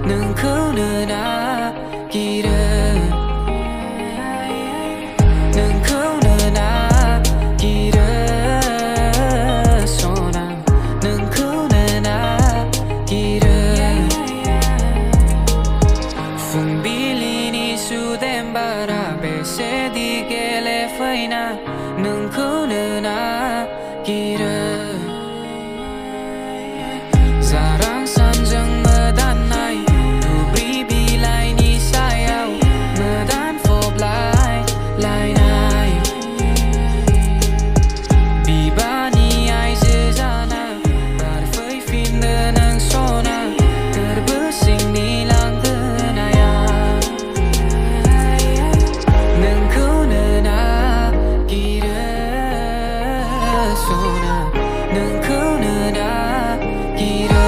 नोंखौनो नागिरो नोंखौनो नागिरो सना नोंखौनो नागिरो फुंबिलिनि सुदेम बारा बेसेदि गेलेफैना नोंखौनो नागिरो जारां सानजों मोदाननाय दुब्रि बिलाइनि सायाव मोदान फबलायलायनाय बिबारनि आइजो जाना बारफैफिनो नों सना गोरबो सिंनि लांगोनायाव नोंखौनो नागिरो सना नोंखौनो नागिरो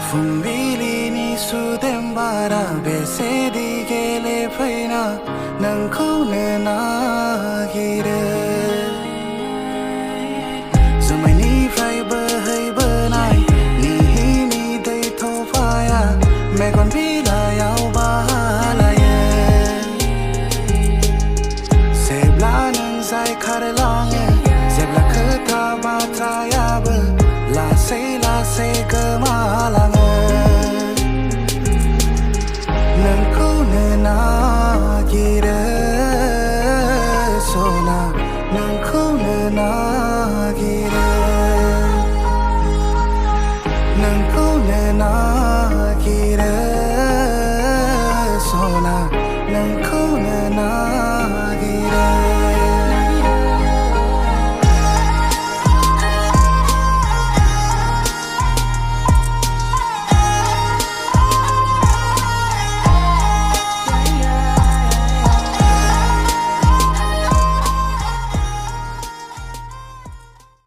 फुंबिलिनि सुदेम बारा बेसेदि गेलेफैना नोंखौनो नागिरो जोमैनिफ्राय बोहैबोनाय निहिनि दै थफाया मेगन बिलाइयाव बालायो जेब्ला नों जायखारलाङो जेब्ला खोथा बाथ्रायाबो लासै लासै गोमालाङो